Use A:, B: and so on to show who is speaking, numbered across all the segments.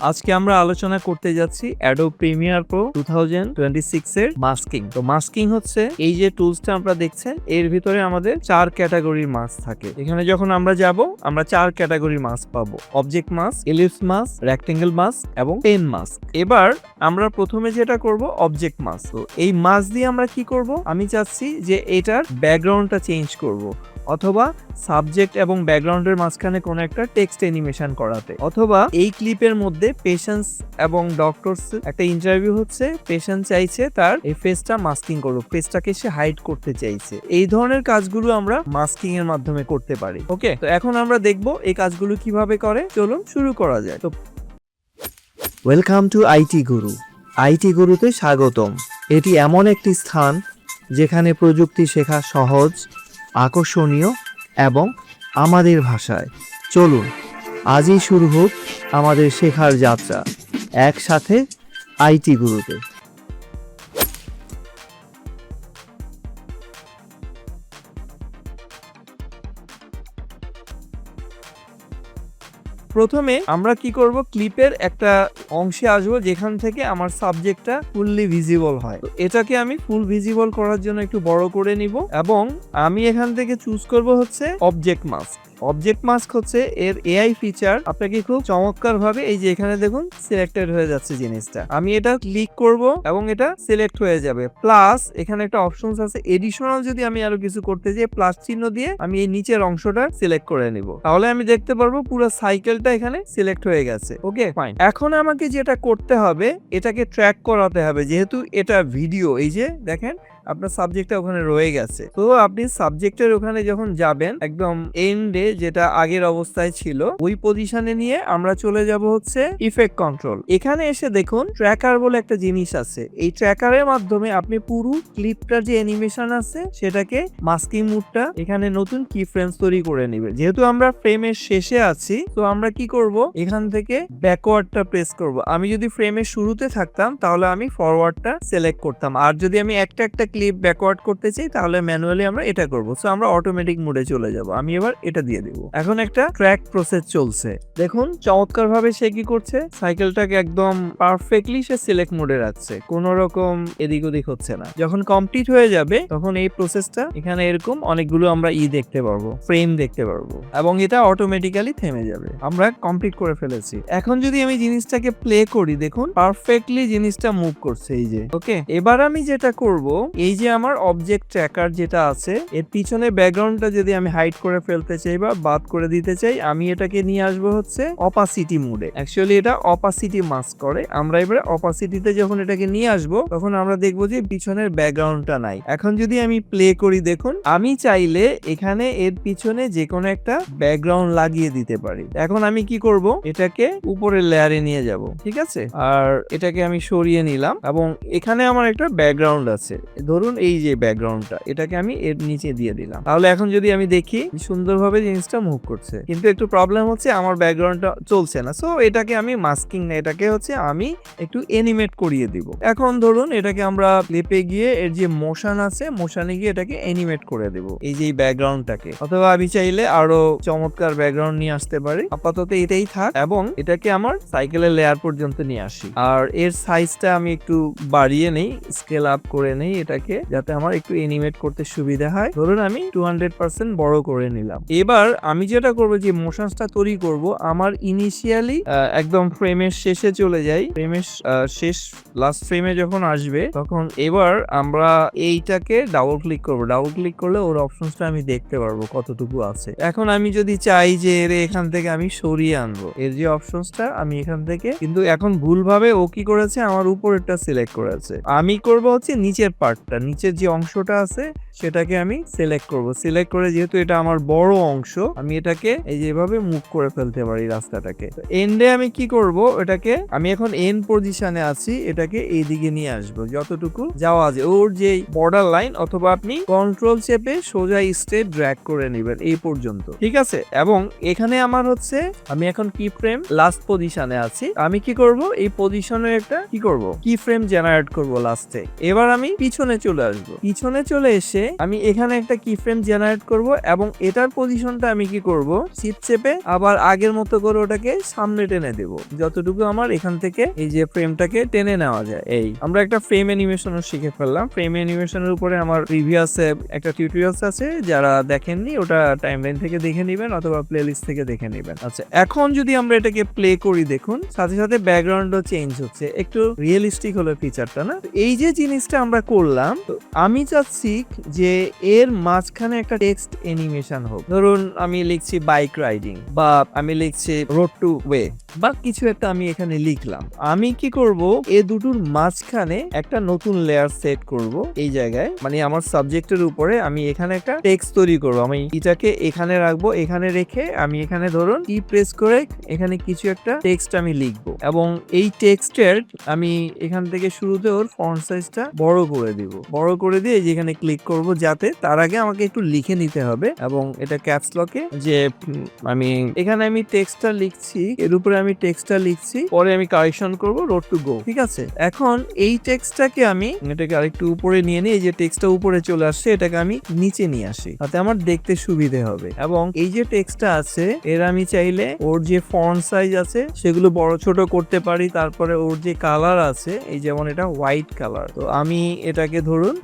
A: আজকে আমরা আলোচনা করতে যাচ্ছি Adobe Premiere Pro 2026 এর মাস্কিং। তো মাস্কিং হচ্ছে এই যে টুলসটা আমরা দেখছেন, এর ভিতরে আমাদের 4 ক্যাটাগরির মাস্ক থাকে। এখানে যখন আমরা যাব, আমরা 4 ক্যাটাগরির মাস্ক পাবো: object mask, ellipse mask, rectangle mask এবং পেন মাস্ক। এবার আমরা প্রথমে যেটা করব অবজেক্ট মাস্ক। তো এই মাস্ক দিয়ে আমরা কি করব, আমি চাচ্ছি যে এটার ব্যাকগ্রাউন্ডটা চেঞ্জ করব, অথবা সাবজেক্ট এবং ব্যাকগ্রাউন্ডের মাঝখানে কোনো একটা টেক্সট অ্যানিমেশন করাতে, অথবা এই ক্লিপের মধ্যে পেশেন্স এবং ডক্টরস একটা ইন্টারভিউ হচ্ছে, পেশেন্ট চাইছে তার এই ফেসটা মাস্কিং করুক, ফেসটাকে সে হাইড করতে চাইছে। এই ধরনের কাজগুলো আমরা মাস্কিং এর মাধ্যমে করতে পারি। ওকে, তো এখন আমরা দেখব এই কাজগুলো কিভাবে করে। চলুন শুরু করা যায়। তো welcome to IT Guru. IT গুরুতে স্বাগতম। এটি এমন একটি স্থান যেখানে প্রযুক্তি শেখা সহজ, আকর্ষণীয় এবং আমাদের ভাষায়। চলুন আজই শুরু হোক আমাদের শেখার যাত্রা, একসাথে আইটি গুরুতে। প্রথমে আমরা কি করব, ক্লিপের একটা অংশে আসবো যেখান থেকে আমার সাবজেক্টটা ফুললি ভিজিবল হয়। তো এটাকে আমি ফুল ভিজিবল করার জন্য একটু বড় করে নিব এবং আমি এখান থেকে চুজ করব হচ্ছে অবজেক্ট মাস্ক। অবজেক্ট মাস্ক হচ্ছে এর এআই ফিচার। আপনাকে খুব চমৎকার ভাবে এই যে এখানে দেখুন সিলেক্টেড হয়ে যাচ্ছে জিনিসটা। আমি এটা ক্লিক করব এবং এটা সিলেক্ট হয়ে যাবে। প্লাস এখানে একটা অপশনস আছে এডিশনাল, যদি আমি আরো কিছু করতে চাই প্লাস চিহ্ন দিয়ে আমি এই নিচের অংশটা সিলেক্ট করে নিব, তাহলে আমি দেখতে পারবো পুরো সাইকেলটা এখানে সিলেক্ট হয়ে গেছে। Okay fine. এখন আমাকে যেটা করতে হবে, এটাকে ট্র্যাক করাতে হবে, যেহেতু এটা ভিডিও। এই যে দেখেন আপনার সাবজেক্টটা ওখানে রয়ে গেছে। তো আপনি সাবজেক্টের ওখানে যখন যাবেন, একদম এন্ডে যেটা আগের অবস্থায় ছিল ওই পজিশনে নিয়ে আমরা চলে যাব হচ্ছে ইফেক্ট কন্ট্রোল। এখানে এসে দেখুন ট্র্যাকার বলে একটা জিনিস আছে। এই ট্র্যাকারের মাধ্যমে আপনি পুরো ক্লিপটার যে অ্যানিমেশন আছে সেটাকে মাস্কিং মুডটা এখানে নতুন কি ফ্রেমস তৈরি করে নেবে। যেহেতু আমরা ফ্রেমের শেষে আছি, তো আমরা কি করব, এখান থেকে ব্যাকওয়ার্ডটা প্রেস করব। আমি যদি ফ্রেমের শুরুতে থাকতাম তাহলে আমি ফরওয়ার্ডটা সিলেক্ট করতাম, আর যদি আমি একটা ক্লিপ ব্যাকওয়ার্ড করতে চাই তাহলে ম্যানুয়ালি আমরা এটা করব। সো আমরা অটোমেটিক মোডে চলে যাব। আমি এবার এটা দিয়ে দেব। এখন একটা ট্র্যাক প্রসেস চলছে, দেখুন চমৎকার ভাবে সে কি করছে, সাইকেলটাকে একদম পারফেক্টলি সে সিলেক্ট মোডে রাখছে, কোন রকম এদিক ওদিক হচ্ছে না। যখন কমপ্লিট হয়ে যাবে তখন এই প্রসেসটা এখানে এরকম অনেকগুলো আমরা দেখতে পারবো, ফ্রেম দেখতে পারবো, এবং এটা অটোমেটিক্যালি থেমে যাবে। আমরা কমপ্লিট করে ফেলেছি। এখন যদি আমি জিনিসটাকে প্লে করি, দেখুন পারফেক্টলি জিনিসটা মুভ করছে এই যে। ওকে, এবার আমি যেটা করব, এই যে আমার অবজেক্ট ট্র্যাকার যেটা আছে, এর পিছনে ব্যাকগ্রাউন্ডটা যদি আমি হাইড করে ফেলতে চাই বা বাদ করে দিতে চাই, আমি এটাকে নিয়ে আসবো হচ্ছে অপাসিটি মোডে। অ্যাকচুয়ালি এটা অপাসিটি মাস্ক করে। আমরা এবারে অপাসিটিতে যখন এটাকে নিয়ে আসবো তখন আমরা দেখবো যে পিছনের ব্যাকগ্রাউন্ডটা নাই। এখন যদি আমি প্লে করি, দেখুন আমি চাইলে এখানে এর পিছনে যে কোনো একটা ব্যাকগ্রাউন্ড লাগিয়ে দিতে পারি। এখন আমি কি করব, এটাকে উপরের লেয়ারে নিয়ে যাব, ঠিক আছে, আর এটাকে আমি সরিয়ে নিলাম এবং এখানে আমার একটা ব্যাকগ্রাউন্ড আছে, ধরুন এই যে ব্যাকগ্রাউন্ডটা, এটাকে আমি এর নিচে দিয়ে দিলাম। তাহলে এখন যদি আমি দেখি সুন্দরভাবে জিনিসটা মুভ করছে, কিন্তু একটু প্রবলেম হচ্ছে আমার ব্যাকগ্রাউন্ডটা চলছে না। সো এটাকে আমি মাস্কিং না, এটাকে হচ্ছে আমি একটু অ্যানিমেট করিয়ে দিব। এখন ধরুন এটাকে আমরা ক্লিপে গিয়ে এর যে মোশন আছে, মোশনে গিয়ে এটাকে অ্যানিমেট করে দেব এই যে ব্যাকগ্রাউন্ডটাকে, অথবা আমি চাইলে আরো চমৎকার ব্যাকগ্রাউন্ড নিয়ে আসতে পারি। আপাতত এটাই থাক এবং এটাকে আমার সাইকেলের লেয়ার পর্যন্ত নিয়ে আসি, আর এর সাইজটা আমি একটু বাড়িয়ে নেই, স্কেল আপ করে নেই এটাকে, যাতে আমার একটু অ্যানিমেট করতে সুবিধা হয়। ধরুন আমি 200% বড় করে নিলাম। এবার আমি যেটা করব, যে মোশনসটা তৈরি করব, আমার ইনিশিয়ালি একদম ফ্রেমের শেষে চলে যাই। ফ্রেমের শেষ লাস্ট ফ্রেমে যখন আসবে তখন এবার আমরা এইটাকে ডাবল ক্লিক করব। ডাবল ক্লিক করলে ওর অপশনসটা আমি দেখতে পারবো কতটুকু আছে। এখন আমি যদি চাই যে এর এখান থেকে আমি সরিয়ে আনবো, এর যে অপশনসটা আমি এখান থেকে, কিন্তু এখন ভুলভাবে ও কি করেছে, আমার উপরেরটা সিলেক্ট করেছে। আমি করব হচ্ছে নিচের পার্টটা, নিচের যে অংশটা আছে সেটাকে আমি সিলেক্ট করব। সিলেক্ট করে, যেহেতু এটা আমার বড় অংশ, আমি এটাকে এই যেভাবে মুভ করে ফেলতে পারি রাস্তাটাকে। এন্ডে আমি কি করব, এটাকে আমি এখন এন্ড পজিশনে আছি, এটাকে এই দিকে নিয়ে আসবো যতটুকু যাওয়া যায়, ওর যে বর্ডার লাইন, অথবা আপনি কন্ট্রোল চেপে সোজা স্ট্রেট ড্র্যাগ করে নেবেন এই পর্যন্ত, ঠিক আছে। এবং এখানে আমার হচ্ছে, আমি এখন কি ফ্রেম লাস্ট পজিশনে আছি, আমি কি করব, এই পজিশনে একটা কি করব, কি ফ্রেম জেনারেট করব লাস্টে। এবার আমি পিছনে চলে আসব, পিছনে চলে এসে আমি এখানে একটা কি ফ্রেম জেনারেট করব এবং এটার পজিশনটা আমি কি করব, শিফট চেপে আবার আগের মতো করে ওটাকে সামনে টেনে দেব, যতটুকু আমার এখান থেকে এই যে ফ্রেমটাকে টেনে নেওয়া যায়। এই আমরা একটা ফ্রেম অ্যানিমেশনও শিখে ফেললাম। ফ্রেম অ্যানিমেশনের উপরে আমার প্রিভিয়াসে একটা টিউটোরিয়ালস আছে, যারা দেখেননি ওটা টাইমলাইন থেকে দেখে নেবেন অথবা প্লেলিস্ট থেকে দেখে নেবেন। আচ্ছা, এখন যদি আমরা এটাকে প্লে করি, দেখুন সাথে সাথে ব্যাকগ্রাউন্ডও চেঞ্জ হচ্ছে, একটু রিয়েলিস্টিক হলো ফিচারটা না। এই যে জিনিসটা আমরা করলাম, তো আমি চাচ্ছি যে এর মাঝখানে একটা টেক্সট অ্যানিমেশন হোক। ধরুন আমি লিখছি বাইক রাইডিং, বা আমি লিখছি রোড টু ওয়ে, বা কিছু একটা আমি এখানে লিখলাম। আমি কি করব, এ দুটোর মাঝখানে একটা নতুন লেয়ার সেট করব এই জায়গায়, মানে আমার সাবজেক্টের উপরে আমি এখানে একটা টেক্সট তৈরি করব। আমি এটাকে এখানে রাখবো, এখানে রেখে আমি এখানে ধরুন কি প্রেস করে এখানে কিছু একটা টেক্সট আমি লিখবো, এবং এই টেক্সটের আমি এখান থেকে শুরুতে ওর ফন্ট সাইজটা বড় করে দিব, বড় করে দিয়ে যেখানে ক্লিক করব, যাতে তার আগে আমাকে একটু লিখে নিতে হবে, এবং এটা ক্যাপস লকে যে আমি এখানে আমি টেক্সটটা লিখছি, এর উপরে আমি টেক্সটটা লিখছি, পরে আমি কারেকশন করব রোড টু গো। ঠিক আছে, এখন এই টেক্সটটাকে আমি এটাকে আরেকটু উপরে নিয়ে নিই, এই যে টেক্সটটা উপরে চলে আসছে এটাকে আমি নিচে নিয়ে আসি, তাতে আমার দেখতে সুবিধে হবে। এবং এই যে টেক্সটটা আছে এর আমি চাইলে ওর যে ফন্ট সাইজ আছে সেগুলো বড় ছোট করতে পারি, তারপরে ওর যে কালার আছে, এই যেমন এটা হোয়াইট কালার, তো আমি এটাকে ধরুন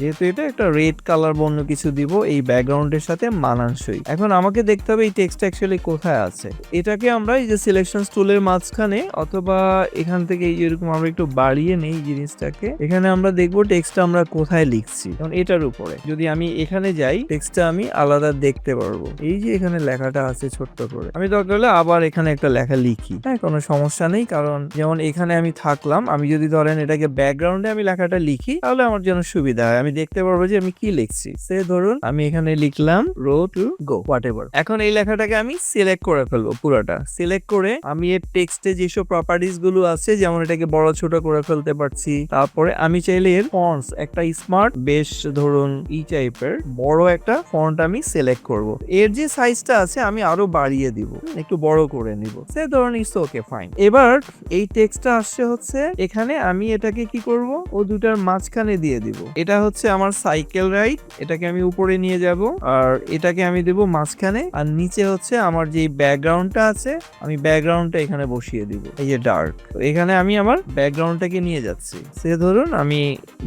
A: যেহেতু এটা একটা রেড কালার বন্য কিছু দিব এই ব্যাকগ্রাউন্ডের সাথে মানানসই। এখন আমাকে দেখতে হবে এই টেক্সট অ্যাকচুয়ালি কোথায় আছে। এটাকে আমরা এই যে সিলেকশন টুলের মাঝখানে অথবা এখান থেকে এই যেরকম আমরা একটু বাড়িয়ে নেই জিনিসটাকে, এখানে আমরা দেখবো টেক্সটটা আমরা কোথায় লিখছি। এখন এটার উপরে যদি আমি এখানে যাই, টেক্সটটা আমি আলাদা দেখতে পারবো। এই যে এখানে লেখাটা আছে ছোট্ট করে, আমি দরকার হলে আবার এখানে একটা লেখা লিখি, হ্যাঁ কোনো সমস্যা নেই। কারণ যেমন এখানে আমি থাকলাম, আমি যদি ধরেন এটাকে ব্যাকগ্রাউন্ডে আমি লেখাটা লিখি, তাহলে আমার জন্য সুবিধা হয়, আমি দেখতে পারবো যে আমি কি লিখছি। সে ধরুন আমি এখানে লিখলাম রো টু গো হোয়াটএভার। এখন এই লেখাটাকে আমি সিলেক্ট করে ফেলবো, পুরোটা সিলেক্ট করে আমি এর টেক্সটে যেসব প্রপার্টিজ গুলো আছে, যেমন এটাকে বড় ছোট করে ফেলতে পারছি। তারপরে আমি চাইলে এর ফন্টস একটা স্মার্ট বেশ ধরুন ই টাইপের বড় একটা ফন্ট আমি সিলেক্ট করব। এর যে সাইজটা আছে আমি আরো বাড়িয়ে দিব, একটু বড় করে নিব, সে ধরুন ইটস ওকে ফাইন। এবার এই টেক্সটটা আসছে হচ্ছে এখানে, আমি এটাকে কি করব, ও দুটার মাঝখানে দিয়ে দিব। এটা হচ্ছে আমার সাইকেল রাইড, এটাকে আমি উপরে নিয়ে যাব, আর এটাকে আমি দেব মাঝখানে, আর নিচে হচ্ছে আমার যে ব্যাকগ্রাউন্ডটা আছে আমি ব্যাকগ্রাউন্ডটা এখানে বসিয়ে দিব, এই যে ডার্ক। এখানে আমি আমার ব্যাকগ্রাউন্ডটাকে নিয়ে যাচ্ছি, সে ধরুন আমি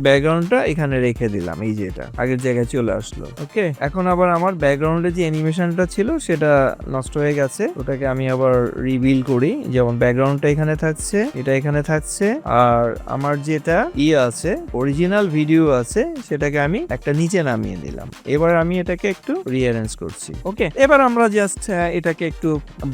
A: ব্যাকগ্রাউন্ডটা এখানে রেখে দিলাম, এই যে এটা আগের জায়গায় চলে আসলো। ওকে, এখন আবার আমার ব্যাকগ্রাউন্ডে যে অ্যানিমেশনটা ছিল সেটা নষ্ট হয়ে গেছে, ওটাকে আমি আবার রিবিল করি। যেমন ব্যাকগ্রাউন্ডটা এখানে থাকছে, এটা এখানে থাকছে, আর আমার যেটা আছে অরিজিনাল ভিডিও আছে সেটাকে আমি একটা নিচে নামিয়ে দিলাম। এবার আমি এটাকে একটু রিঅ্যারেঞ্জ করছি। ওকে, এবার আমরা জাস্ট এটাকে একটু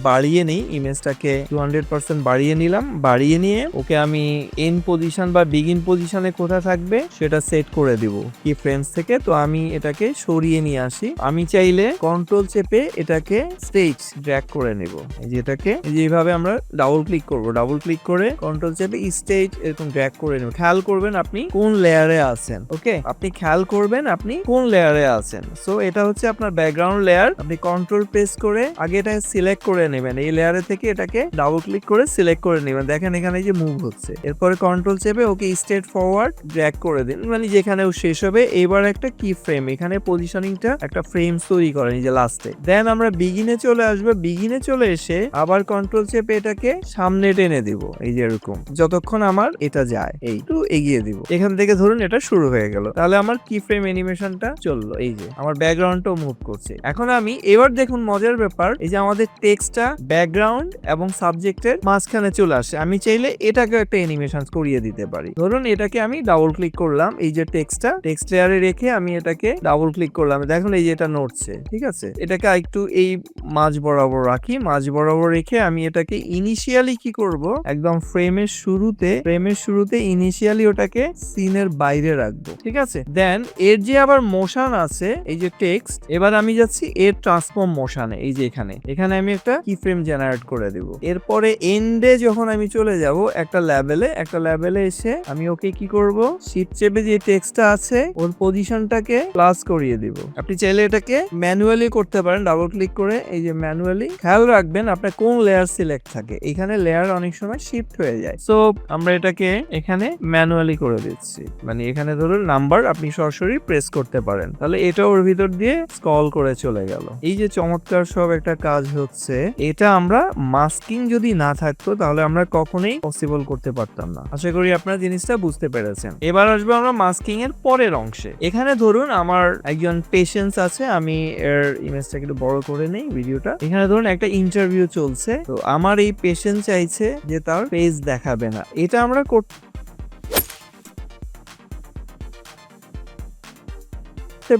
A: বাড়িয়ে নিই, ইমেজটাকে 200% বাড়িয়ে নিলাম। বাড়িয়ে নিয়ে ওকে আমি এন পজিশন বা বিগিন পজিশনে কোথায় থাকবে সেটা সেট করে দিব কি ফ্রেমস থেকে। তো আমি এটাকে সরিয়ে নিয়ে আসি, আমি চাইলে কন্ট্রোল চেপে এটাকে স্টেজ ড্র্যাগ করে নেব, যেটাকে যেভাবে আমরা ডাবল ক্লিক করব, ডাবল ক্লিক করে কন্ট্রোল চেপে স্টেজ এরকম ড্র্যাগ করে নেব। খেয়াল করবেন আপনি কোন লেয়ারে আছেন। ওকে, আপনি খেয়াল করবেন আপনি কোন লেয়ারে আছেন। সো এটা হচ্ছে আপনার ব্যাকগ্রাউন্ড লেয়ার, আপনি কন্ট্রোল প্রেস করে আগে এটা সিলেক্ট করে নেবেন, এই লেয়ারে থেকে এটাকে ডাবল ক্লিক করে সিলেক্ট করে নেবেন। দেখেন এখানে যে মুভ হচ্ছে, এরপরে কন্ট্রোল চেপে ওকে স্ট্রেট ফরওয়ার্ড ড্র্যাগ করে দিন, মানে যেখানে শেষ হবে। এবার একটা কি ফ্রেম, এখানে পজিশনিংটা একটা ফ্রেম তৈরি করেন এই যে লাস্টে। দেন আমরা বিগিনে চলে আসবো, বিগিনে চলে এসে আবার কন্ট্রোল চেপে এটাকে সামনে টেনে দিব, এই যে এরকম, যতক্ষণ আমার এটা যায় এই একটু এগিয়ে দিব। এখান থেকে ধরুন এটা শুরু হয়ে গেল, তাহলে আমার কি ফ্রেম অ্যানিমেশনটা চললো, এই যে আমার ব্যাকগ্রাউন্ডটাও মুভ করছে। এখন আমি এবার দেখুন মজার ব্যাপার, এই যে আমাদের টেক্সটটা ব্যাকগ্রাউন্ড এবং সাবজেক্টের মাঝখানে চলে আসে। আমি চাইলে এটাকে একটা অ্যানিমেশন করিয়ে দিতে পারি। ধরুন এটাকে আমি ডাবল ক্লিক করলাম, এই যে টেক্সটটা টেক্সট লেয়ারে রেখে আমি এটাকে ডাবল ক্লিক করলাম, দেখুন এই যে এটা নড়ছে। ঠিক আছে, এটাকে একটু এই মাঝ বরাবর রাখি, মাঝ বরাবর রেখে আমি এটাকে ইনিশিয়ালি কি করব, একদম ফ্রেমের শুরুতে ইনিশিয়ালি ওটাকে সিনের বাইরে রাখবো। ঠিক আছে, দেন এর যে আবার মোশন আছে, এই যে টেক্সট, এবার আমি যাচ্ছি এর ট্রান্সফর্ম মোশনে, এই যে এখানে আমি একটা কি ফ্রেম জেনারেট করে করে দিব। এরপরে এন্ডে যখন আমি চলে যাব একটা লেভেলে এসে আমি ওকে কি করব, শিফট চেপে যে টেক্সটটা আছে ওর পজিশনটাকে প্লাস করিয়ে দিব। আপনি চাইলে এটাকে ম্যানুয়ালি করতে পারেন, ডাবল ক্লিক করে এই যে ম্যানুয়ালি। খেয়াল রাখবেন আপনার কোন লেয়ার সিলেক্ট থাকে, এখানে লেয়ার অনেক সময় শিফট হয়ে যায়। সো আমরা এটাকে এখানে ম্যানুয়ালি করে দিচ্ছি, মানে এখানে ধরুন নাম্বার আপনি সরাসরি প্রেস করতে পারেন, তাহলে এটা ওর ভিতর দিয়ে স্ক্রল করে চলে গেল। এই যে চমৎকার সব একটা কাজ হচ্ছে, এটা আমরা মাস্কিং যদি না থাকতো তাহলে আমরা কখনোই পসিবল করতে পারতাম না। আশা করি আপনারা জিনিসটা বুঝতে পেরেছেন। এবার আসবো আমরা মাস্কিং এর পরের অংশে। এখানে ধরুন আমার একজন পেশেন্স আছে, আমি এর ইমেজটাকে একটু বড় করে নেই ভিডিওটা। এখানে ধরুন একটা ইন্টারভিউ চলছে, তো আমার এই পেশেন্ট চাইছে যে তার ফেস দেখাবে না, এটা আমরা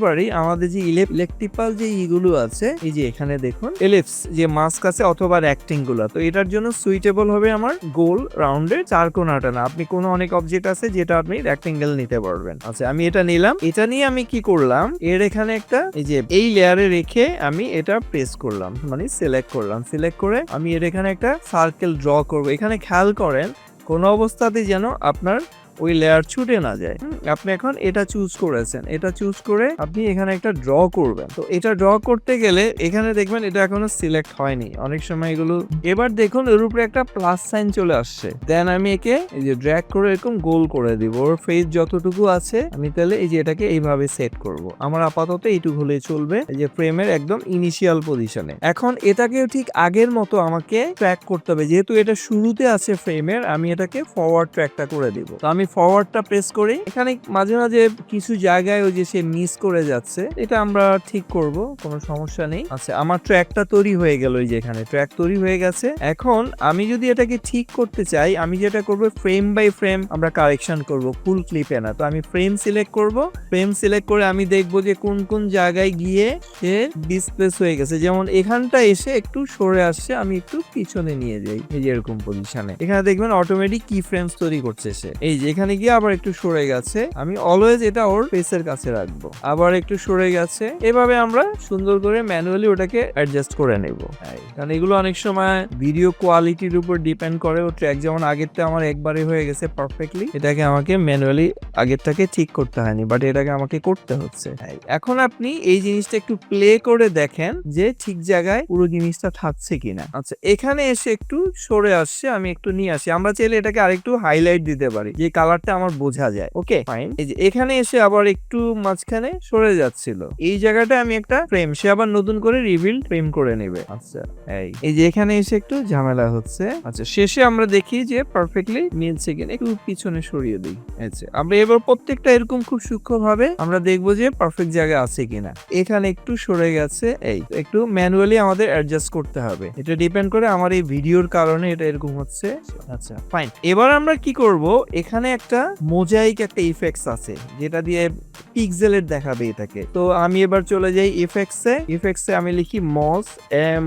A: পারি আমাদের যে ইলেকট্রিক্যাল যে ইগুলো আছে, এই যে এখানে দেখুন এলিপস যে মাস্ক আছে অথবা রেক্টেঙ্গুলার, তো এটার জন্য সুইটেবল হবে আমার গোল রাউন্ডের চারকোনাটা না। আপনি কোনো অনেক অবজেক্ট আছে যেটা আপনি রেক্টেঙ্গেল নিতে পারবেন। আচ্ছা আমি এটা নিলাম, এটা নিয়ে আমি কি করলাম, এর এখানে একটা এই যে এই লেয়ারে রেখে আমি এটা প্রেস করলাম, মানে সিলেক্ট করলাম। সিলেক্ট করে আমি এর এখানে একটা সার্কেল ড্র করব। এখানে খেয়াল করেন কোনো অবস্থাতেই যেন আপনার ওই লেয়ার ছুটে না যায়। আপনি এখন এটা চুজ করেছেন, এটা চুজ করে আপনি এখানে একটা ড্র করবেন। তো এটা ড্র করতে গেলে এখানে দেখবেন এটা এখনো সিলেক্ট হয়নি, অনেক সময় এগুলো। এবার দেখুন এর উপরে একটা প্লাস সাইন চলে আসছে, দেন আমি একে এই যে ড্র্যাগ করে এরকম গোল করে দিব। ওর ফেস যতটুকু আছে আমি তাহলে এই যে এটাকে এইভাবে সেট করব। আমার আপাতত এইটুকু হলেই চলবে, এই যে ফ্রেমের একদম ইনিশিয়াল পজিশনে। এখন এটাকেও ঠিক আগের মতো আমাকে ট্র্যাক করতে হবে, যেহেতু এটা শুরুতে আছে ফ্রেমের, আমি এটাকে ফরওয়ার্ড ট্র্যাকটা করে দিব। তো আমি ফরওয়ার্ডটা প্রেস করি, এখানে মাঝে মাঝে কিছু জায়গায় ওই যে সে মিস করে যাচ্ছে, এটা আমরা ঠিক করব, কোনো সমস্যা নেই। আচ্ছা আমার ট্র্যাকটা তৈরি হয়ে গেল, এই যে এখানে ট্র্যাক তৈরি হয়ে গেছে। এখন আমি যদি এটাকে ঠিক করতে চাই, আমি যেটা করব ফ্রেম বাই ফ্রেম আমরা কারেকশন করব, ফুল ক্লিপে না। তো আমি ফ্রেম সিলেক্ট করব, ফ্রেম সিলেক্ট করে আমি দেখব যে কোন কোন জায়গায় গিয়ে সে ডিসপ্লেস হয়ে গেছে। যেমন এখানটা এসে একটু সরে আসছে, আমি একটু পিছনে নিয়ে যাই, এই যে এরকম পজিশনে। এখানে দেখবেন অটোমেটিক কি ফ্রেমস তৈরি করছে সে, এই যে এখানে গিয়ে আবার একটু সরে গেছে, আমি অলওয়েজ এটা ওর ফেসের কাছে রাখবো, আবার একটু সরে গেছে। এভাবে আমরা সুন্দর করে ম্যানুয়ালি ওটাকে অ্যাডজাস্ট করে নেব, কারণ এগুলো অনেক সময় ভিডিও কোয়ালিটির উপর ডিপেন্ড করে। ও ট্র্যাক যেমন আগেরটা আমার একবারে হয়ে গেছে পারফেক্টলি, এটাকে আমাকে ম্যানুয়ালি আগেরটাকে ঠিক করতে হয়নি, বাট এটাকে আমাকে করতে হচ্ছে। এখন আপনি এই জিনিসটা একটু প্লে করে দেখেন যে ঠিক জায়গায় পুরো জিনিসটা থাকছে কিনা। আচ্ছা এখানে এসে একটু সরে আসছে, আমি একটু নিয়ে আসি। আমরা চাইলে এটাকে আরেকটু হাইলাইট দিতে পারি, যে কালারটা আমার বোঝা যায়। Okay fine. এই যে এখানে এসে আবার একটু মাঝখানে সরে যাচ্ছিল, এই জায়গাটা আমি একটা ফ্রেম, সে আবার নতুন করে রিবিল্ড ফ্রেম করে নেবে। আচ্ছা এই যে এখানে এসে একটু ঝামেলা হচ্ছে। আচ্ছা শেষে আমরা দেখি যে পারফেক্টলি মিলছে কিনা, একটু পিছনে সরিয়ে দিই। আচ্ছা আমরা এবার প্রত্যেকটা এরকম খুব সূক্ষ্ম ভাবে আমরা দেখবো যে পারফেক্ট জায়গায় আছে কিনা। এখানে একটু সরে গেছে, এই একটু ম্যানুয়ালি আমাদের অ্যাডজাস্ট করতে হবে, এটা ডিপেন্ড করে আমার এই ভিডিওর কারণে এটা এরকম হচ্ছে। আচ্ছা ফাইন। এবার আমরা কি করব, এখানে একটা মোজাইক একটা ইফেক্টস আছে যেটা দিয়ে পিক্সেলের দেখাবে এটাকে। তো আমি এবার চলে যাই ইফেক্টসে আমি লিখি মস,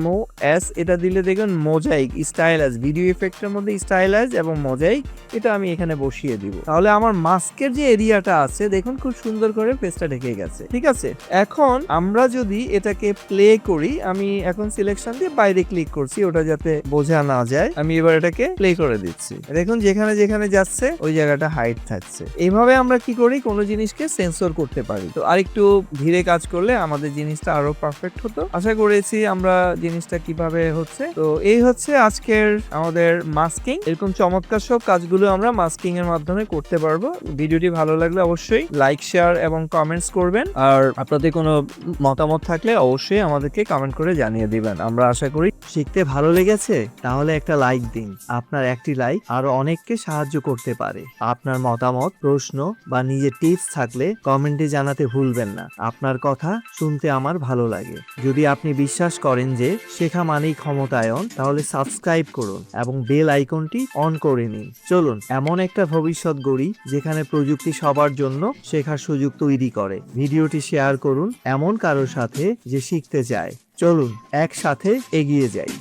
A: MOS, এটা দিলে দেখুন মোজাইক স্টাইলাইজ, ভিডিও ইফেক্টের মধ্যে স্টাইলাইজ এবং মোজাইক, এটা আমি এখানে বসিয়ে দিব। তাহলে আমার মাস্কের যে এরিয়াটা আছে দেখুন খুব সুন্দর করে ফেসটা ঢেকে গেছে। ঠিক আছে, এখন আমরা যদি এটাকে প্লে করি, আমি এখন সিলেকশন দিয়ে বাইরে ক্লিক করছি ওটা যাতে বোঝা না যায়। আমি এবার এটাকে প্লে করে দিচ্ছি, দেখুন যেখানে যেখানে যাচ্ছে ওই জায়গাটা হাইট থাকছে। এইভাবে আমরা কি করি, কোনো জিনিসকে সেন্সর করতে পারি। তো আরেকটু ধীরে কাজ করলে আমাদের জিনিসটা আরো পারফেক্ট হতো। আশা করেছি আমরা জিনিসটা কিভাবে হচ্ছে। তো এই হচ্ছে আজকের আমাদের মাস্কিং। এরকম চমৎকার সব কাজগুলো আমরা মাস্কিং এর মাধ্যমে করতে পারবো। ভিডিওটি ভালো লাগলে অবশ্যই লাইক, শেয়ার এবং কমেন্টস করবেন। আর আপনাদের কোনো মতামত থাকলে অবশ্যই আমাদেরকে কমেন্ট করে জানিয়ে দিবেন। আমরা আশা করি শিখতে ভালো লেগেছে, তাহলে একটা লাইক দিন। আপনার একটি লাইক আরো অনেককে সাহায্য করতে পারে। আপনার মতামত, প্রশ্ন বা নিজের টিপস থাকলে কমেন্টে জানাতে ভুলবেন না। আপনার কথা শুনতে আমার ভালো লাগে। যদি আপনি বিশ্বাস করেন যে শেখা মানেই ক্ষমতায়ন, তাহলে সাবস্ক্রাইব করুন এবং বেল আইকনটি অন করে নিন। চলুন এমন একটা ভবিষ্যৎ গড়ি যেখানে প্রযুক্তি সবার জন্য শেখার সুযোগ তৈরি করে। ভিডিওটি শেয়ার করুন এমন কারোর সাথে যে শিখতে চায়। চলুন একসাথে এগিয়ে যাই।